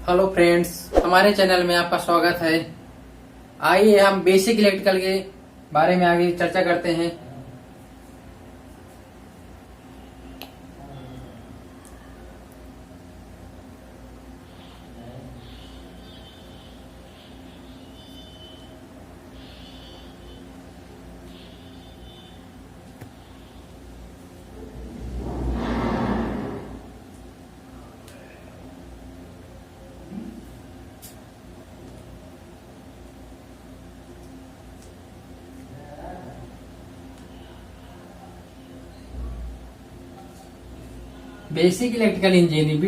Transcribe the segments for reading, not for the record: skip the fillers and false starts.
Hello friends, हमारे channel में आपका स्वागत है। आइए हम बेसिक इलेक्ट्रिकल के बारे में आगे चर्चा करते हैं। बेसिक इलेक्ट्रिकल इंजीनियरिंग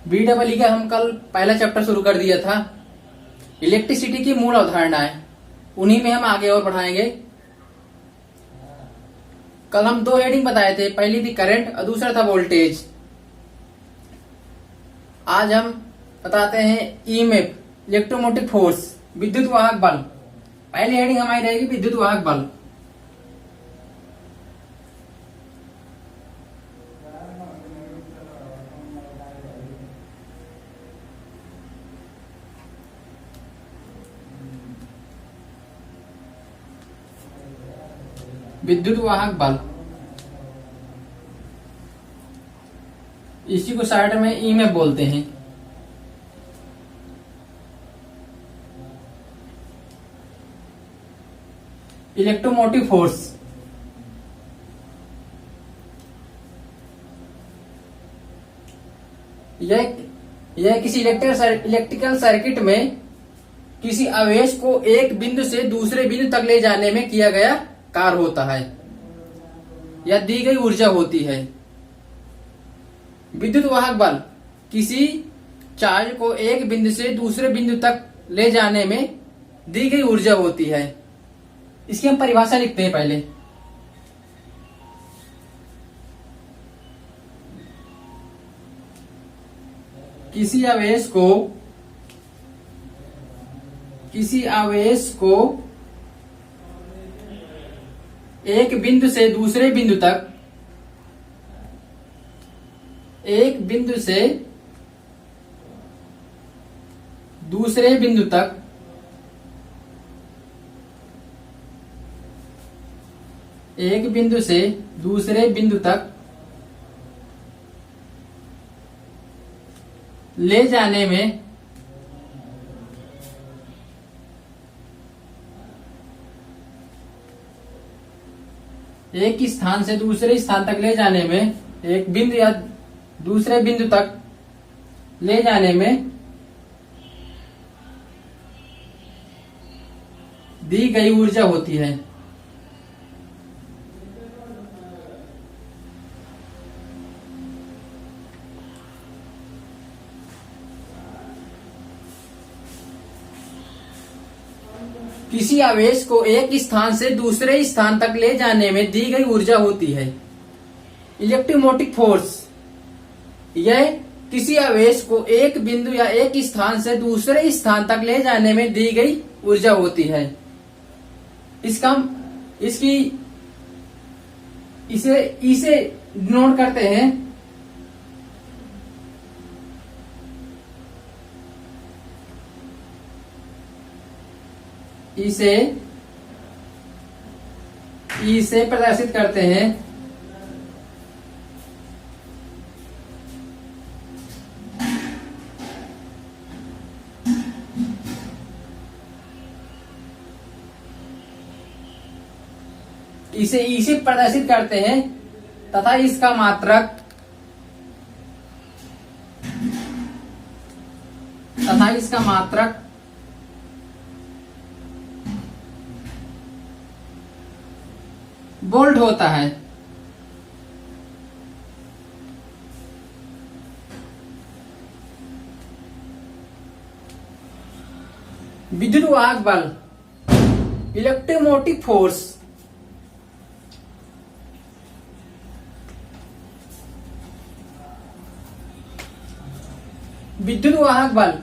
बी का हम कल पहला चैप्टर शुरू कर दिया था। इलेक्ट्रिसिटी की मूल अवधारणाएं, उन्हीं में हम आगे और बढ़ाएंगे। कल हम दो हेडिंग बताए थे, पहली थी करंट और दूसरा था वोल्टेज। आज हम बताते हैं ईएमएफ, इलेक्ट्रोमोटिव फोर्स, विद्युत वाहक बल। पहली हेडिंग हमारी रहेगी विद्युत वाहक बल। विद्युत वाहक बल, इसी को शॉर्ट में ईएमएफ बोलते हैं। इलेक्ट्रोमोटिव फोर्स, यह किसी इलेक्ट्रिकल सर्किट में किसी आवेश को एक बिंदु से दूसरे बिंदु तक ले जाने में किया गया कार्य होता है या दी गई ऊर्जा होती है। विद्युत वाहक बल किसी चार्ज को एक बिंदु से दूसरे बिंदु तक ले जाने में दी गई ऊर्जा होती है। इसकी हम परिभाषा लिखते हैं पहले। किसी आवेश को एक बिंदु से दूसरे बिंदु तक ले जाने में एक स्थान से दूसरे स्थान तक ले जाने में, एक बिंदु या दूसरे बिंदु तक ले जाने में दी गई ऊर्जा होती है। किसी आवेश को एक स्थान से दूसरे स्थान तक ले जाने में दी गई ऊर्जा होती है। इलेक्ट्रोमोटिव फोर्स, यह किसी आवेश को एक बिंदु या एक स्थान से दूसरे स्थान तक ले जाने में दी गई ऊर्जा होती है। इसे डिनोट करते हैं इसे प्रदर्शित करते हैं इसे प्रदर्शित करते हैं तथा इसका मात्रक वोल्ट होता है। विद्युत वाहक बल, इलेक्ट्रोमोटिव फोर्स, विद्युत वाहक बल,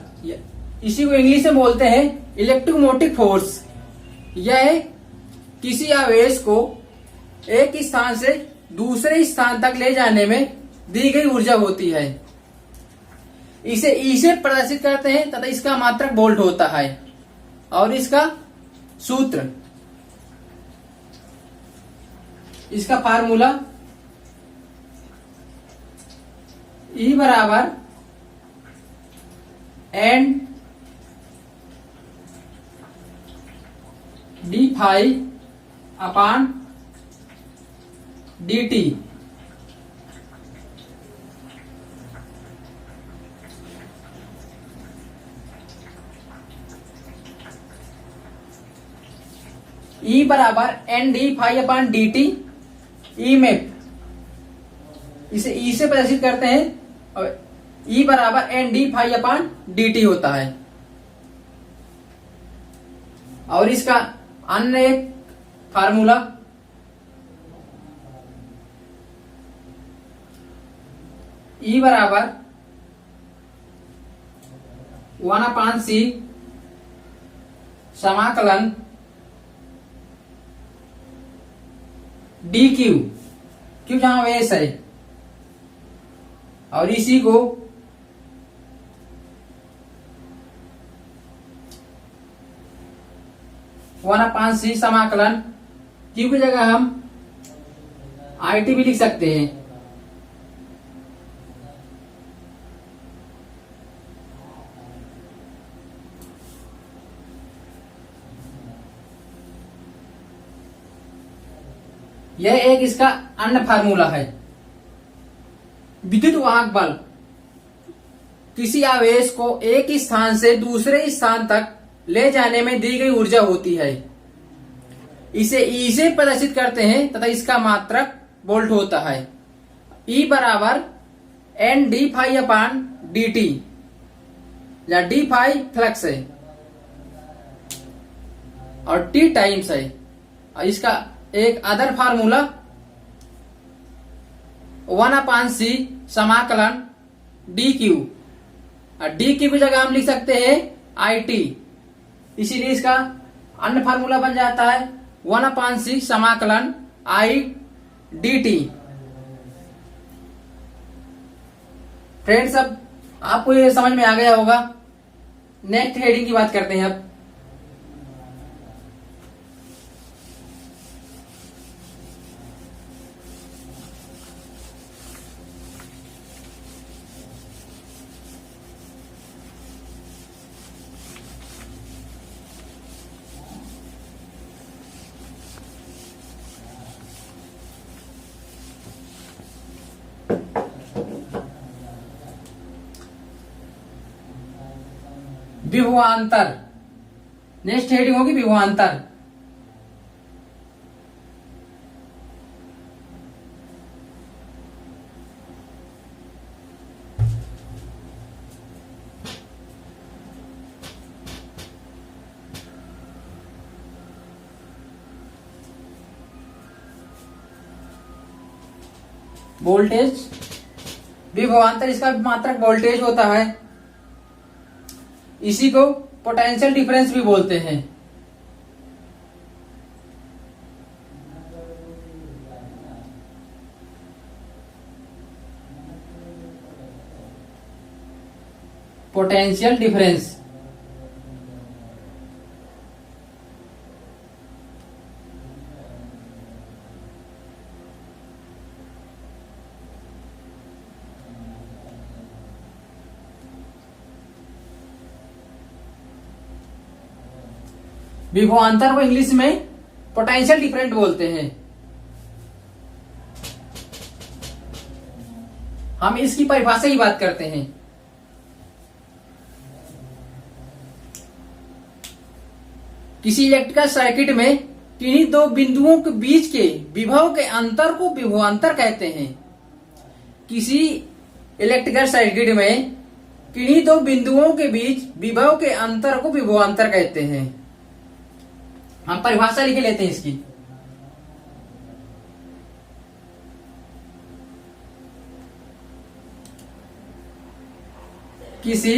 इसी को इंग्लिश में बोलते हैं इलेक्ट्रोमोटिव फोर्स। यह किसी आवेश को एक स्थान से दूसरे स्थान तक ले जाने में दी गई ऊर्जा होती है। इसे ई से प्रदर्शित करते हैं तथा इसका मात्रक वोल्ट होता है। और इसका सूत्र, इसका फार्मूला E बराबर एन डी फाई अपान डी टी। E बराबर एन डी फाई अपान डी टी। ई में इसे ई से प्रदर्शित करते हैं और ई बराबर एन डी फाई अपान डी टी होता है। और इसका अन्य एक फार्मूला ई बराबर 1/c समाकलन डी क्यू, क्यू जहां वेस है, और इसी को वन अपान सी समाकलन क्यू की जगह हम आई टी भी लिख सकते हैं। यह एक इसका अन्य फार्मूला है। विद्युत वाहक बल किसी आवेश को एक स्थान से दूसरे स्थान तक ले जाने में दी गई ऊर्जा होती है। इसे ई से प्रदर्शित करते हैं तथा इसका मात्रक वोल्ट होता है। ई बराबर एन डी फाई अपान डी टी, या डी फाई फ्लक्स है और टी टाइम्स है। और इसका एक अदर फार्मूला 1/c समाकलन डी क्यू, और डी क्यू की जगह हम लिख सकते हैं आई टी, इसीलिए इसका अन्य फार्मूला बन जाता है 1/c समाकलन आई डी टी। फ्रेंड्स, अब आपको ये समझ में आ गया होगा। नेक्स्ट हेडिंग की बात करते हैं अब। विभवांतर, नेक्स्ट हेडिंग होगी विभवांतर। वोल्टेज, विभवांतर इसका मात्रक वोल्टेज होता है। इसी को पोटेंशियल डिफरेंस भी बोलते हैं। पोटेंशियल डिफरेंस विभवांतर को इंग्लिश में पोटेंशियल डिफरेंट बोलते हैं। हम इसकी परिभाषा की बात करते हैं। किसी इलेक्ट्रिकल सर्किट में किन्हीं दो बिंदुओं के बीच के विभव के अंतर को विभवांतर कहते हैं। किसी इलेक्ट्रिकल सर्किट में किन्हीं दो बिंदुओं के बीच विभव के अंतर को विभवांतर कहते हैं। हम परिभाषा लिख लेते हैं इसकी। किसी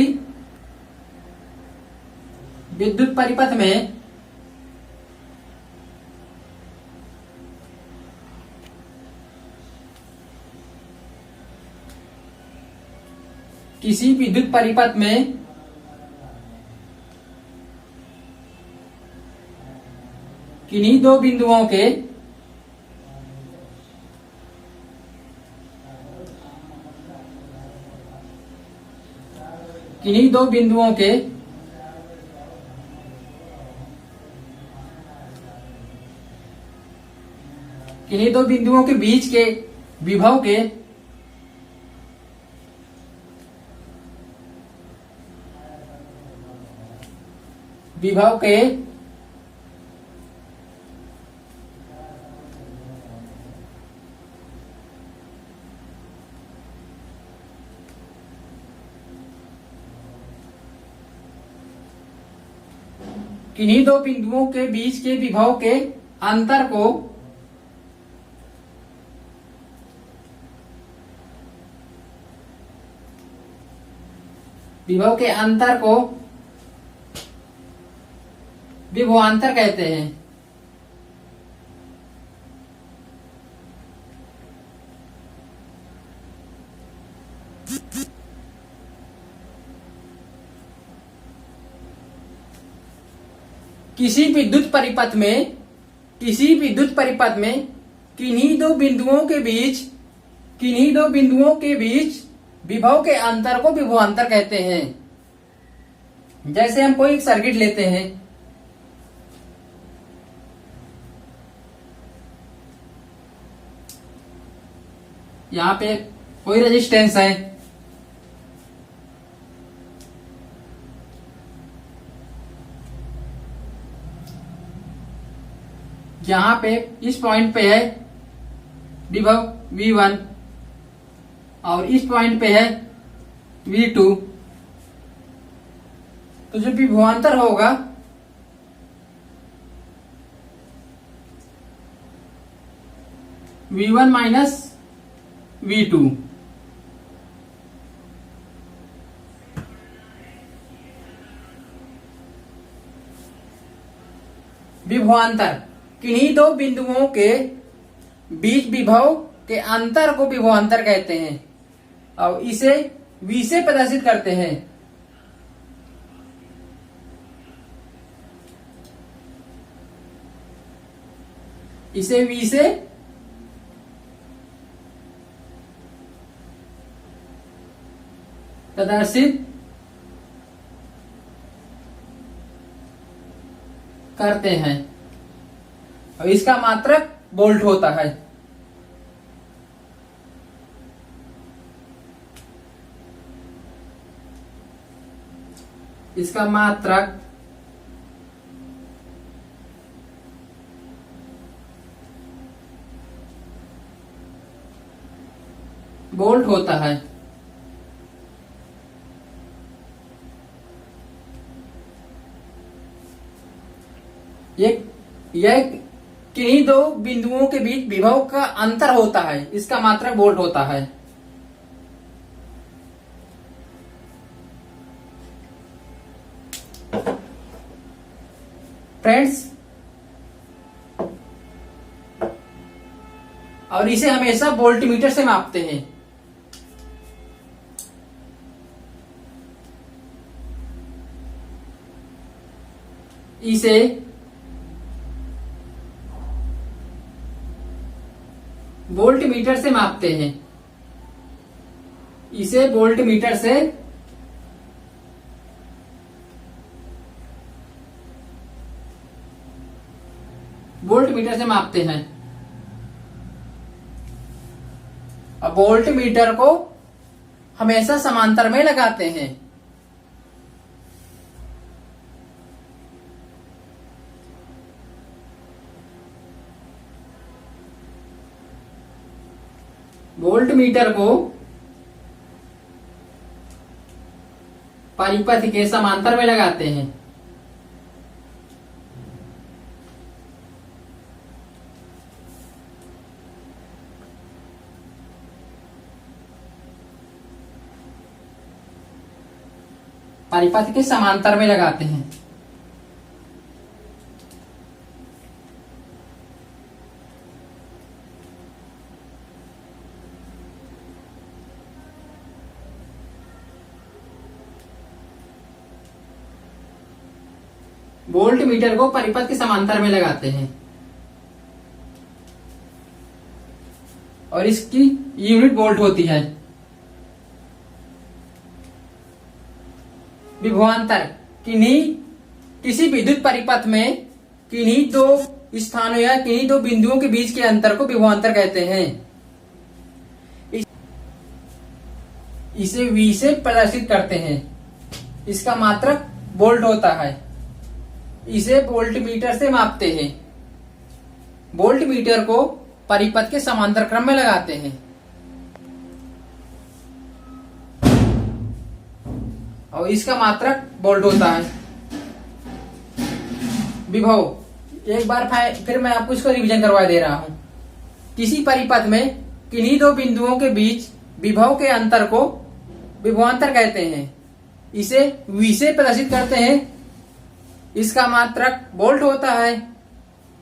विद्युत परिपथ में किसी विद्युत परिपथ में किन्हीं दो बिंदुओं के किन्हीं दो बिंदुओं के किन्हीं दो बिंदुओं के बीच के विभव के विभव के किन्हीं दो बिंदुओं के बीच के विभव के अंतर को विभवांतर कहते हैं। किसी विद्युत परिपथ में किन्हीं दो बिंदुओं के बीच विभव के अंतर को विभवांतर कहते हैं। जैसे हम कोई सर्किट लेते हैं, यहां पे कोई रेजिस्टेंस है, यहां पे इस पॉइंट पे है विभव V1 और इस पॉइंट पे है V2। तो जो विभवांतर होगा V1 माइनस V2। विभवांतर किन्हीं दो बिंदुओं के बीच विभव के अंतर को विभवांतर कहते हैं और इसे V से प्रदर्शित करते हैं। इसे V से प्रदर्शित करते हैं और इसका मात्रक वोल्ट होता है। इसका मात्रक वोल्ट होता है। यह किन्हीं दो बिंदुओं के बीच विभव का अंतर होता है, इसका मात्रक वोल्ट होता है। फ्रेंड्स, और इसे हमेशा वोल्टमीटर से मापते हैं। इसे वोल्टमीटर से मापते हैं। इसे वोल्टमीटर से मापते हैं। अब वोल्टमीटर को हमेशा समांतर में लगाते हैं। वोल्टमीटर को परिपथ के समांतर में लगाते हैं। परिपथ के समांतर में लगाते हैं। वोल्ट मीटर को परिपथ के समांतर में लगाते हैं और इसकी यूनिट वोल्ट होती है। विभवांतर किसी विद्युत परिपथ में किन्हीं दो स्थानों या किन्हीं दो बिंदुओं के बीच के अंतर को विभवांतर कहते हैं। इसे V से प्रदर्शित करते हैं। इसका मात्रक वोल्ट होता है। इसे वोल्ट मीटर से मापते हैं। वोल्ट मीटर को परिपथ के समांतर क्रम में लगाते हैं और इसका मात्रक वोल्ट होता है। विभव एक बार फिर मैं आपको इसको रिवीजन करवा दे रहा हूं। किसी परिपथ में किन्हीं दो बिंदुओं के बीच विभव के अंतर को विभवांतर कहते हैं। इसे V से प्रदर्शित करते हैं। इसका मात्रक वोल्ट होता है।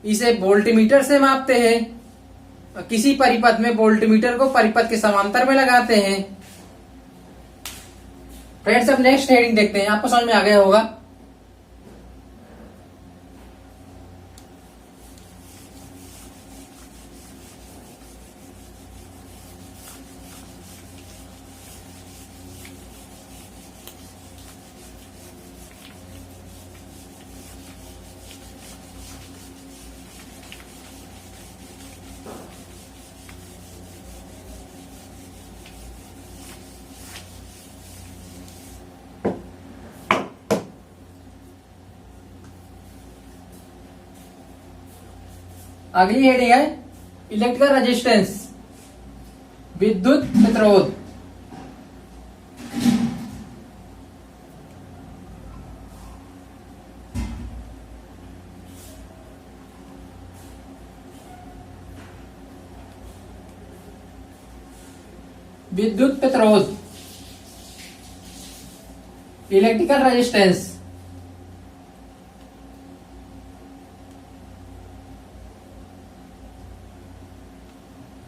इसे वोल्ट मीटर से मापते हैं। किसी परिपथ में वोल्ट मीटर को परिपथ के समांतर में लगाते हैं। फ्रेंड्स अब नेक्स्ट हेडिंग देखते हैं। आपको समझ में आ गया होगा। अगली हेडिंग है इलेक्ट्रिकल रेजिस्टेंस, विद्युत प्रतिरोध। विद्युत प्रतिरोध, इलेक्ट्रिकल रेजिस्टेंस।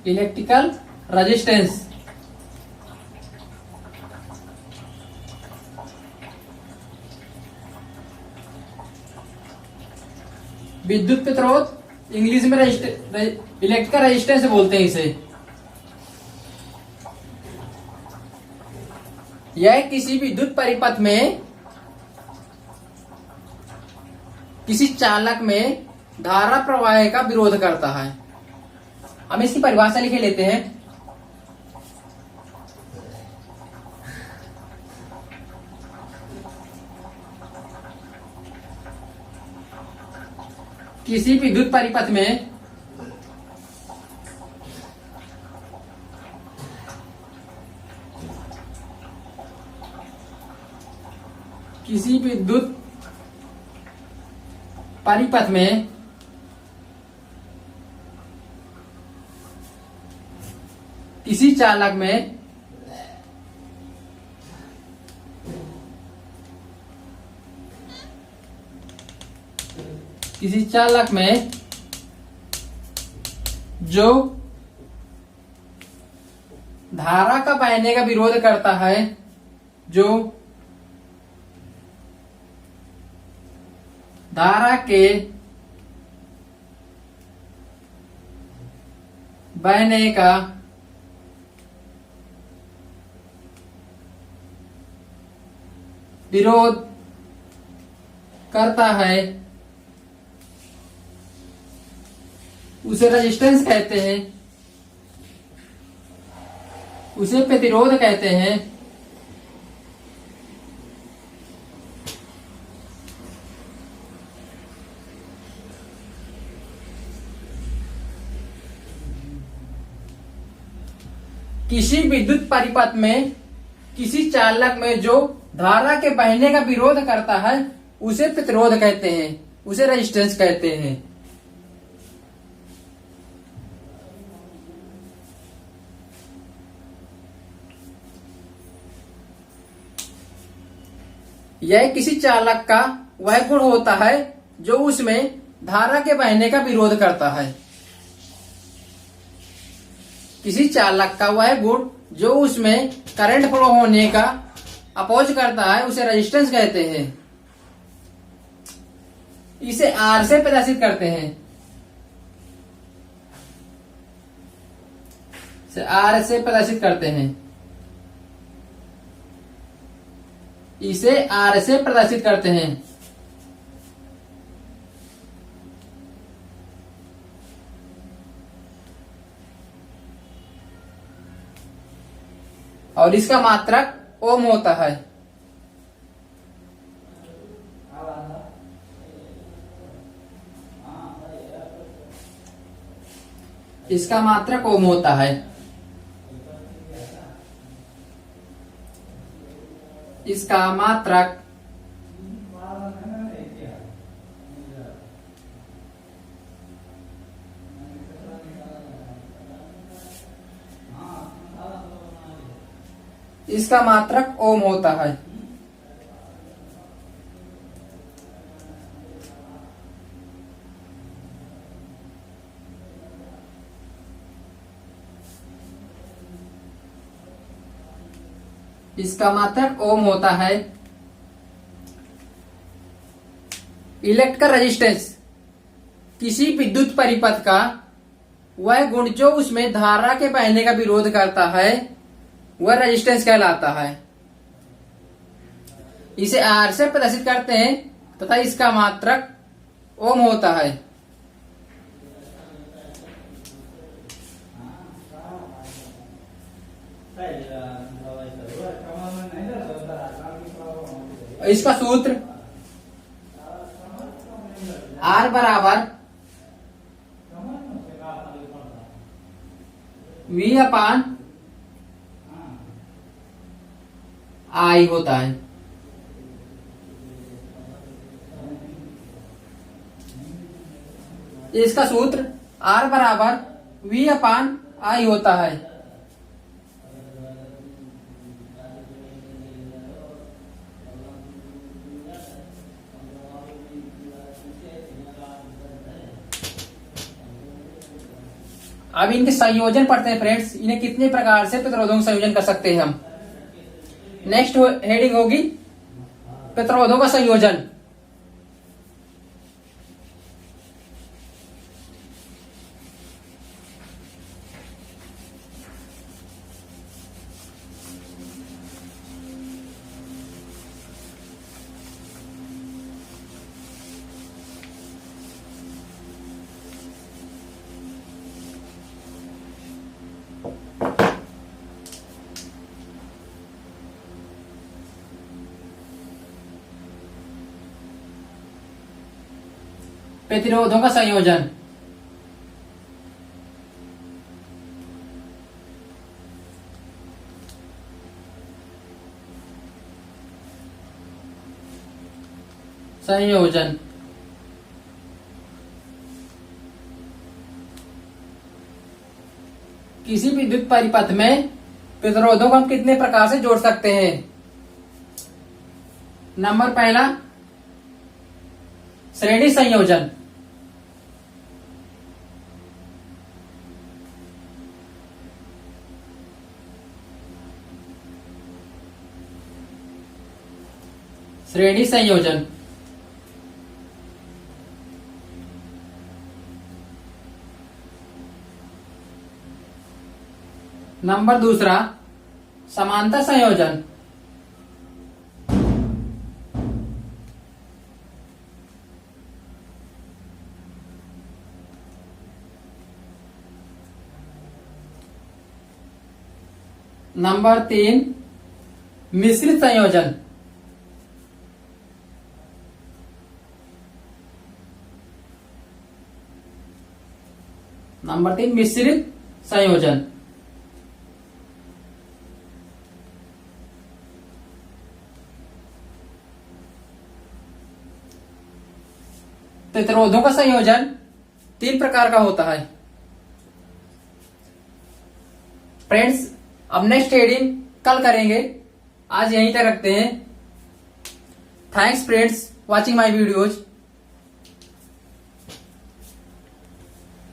इलेक्ट्रिकल रेजिस्टेंस विद्युत प्रतिरोध, इंग्लिश में इलेक्ट्रिकल रेजिस्टेंस बोलते हैं इसे। यह किसी विद्युत परिपथ में किसी चालक में धारा प्रवाह का विरोध करता है। हम इसकी परिभाषा लिखे लेते हैं। किसी विद्युत परिपथ में किसी विद्युत परिपथ में किसी चालक में जो धारा का बहने का विरोध करता है, जो धारा के बहने का विरोध करता है, उसे रेजिस्टेंस कहते हैं, उसे प्रतिरोध कहते हैं। किसी विद्युत परिपथ में किसी चालक में जो धारा के बहने का विरोध करता है, उसे प्रतिरोध कहते हैं, उसे रेजिस्टेंस कहते हैं। यह किसी चालक का वह गुण होता है जो उसमें धारा के बहने का विरोध करता है। किसी चालक का वह गुण जो उसमें करंट फ्लो होने का अपोज करता है, उसे रेजिस्टेंस कहते हैं। इसे आर से प्रदर्शित करते हैं। इसे आर से प्रदर्शित करते हैं। इसे आर से प्रदर्शित करते हैं। और इसका मात्रक ओम होता है। इसका मात्रक ओम होता है। इसका मात्रक इसका मात्रक ओम होता है। इसका मात्रक ओम होता है। इलेक्ट का रेजिस्टेंस किसी विद्युत परिपथ का वह गुण जो उसमें धारा के बहने का विरोध करता है वह रेजिस्टेंस कहलाता है। इसे आर से प्रदर्शित करते हैं तथा इसका मात्रक ओम होता है। इसका सूत्र R बराबर V अपान I होता है। इसका सूत्र R बराबर V अपान I होता है। अब इनके संयोजन पढ़ते हैं फ्रेंड्स। इन्हें कितने प्रकार से प्रतिरोधों का संयोजन कर सकते हैं हम। नेक्स्ट हेडिंग होगी प्रतिरोधों का संयोजन। प्रतिरोधों का संयोजन। संयोजन किसी विद्युत परिपथ में प्रतिरोधों को हम कितने प्रकार से जोड़ सकते हैं। नंबर पहला श्रेणी संयोजन। श्रेणी संयोजन नंबर दूसरा समांतर संयोजन। नंबर तीन मिश्रित संयोजन। नंबर तीन मिश्रित संयोजन। प्रतिरोधों का संयोजन तीन प्रकार का होता है। फ्रेंड्स अब नेक्स्ट हेडिंग कल करेंगे, आज यहीं तक रखते हैं। Thanks friends watching my videos.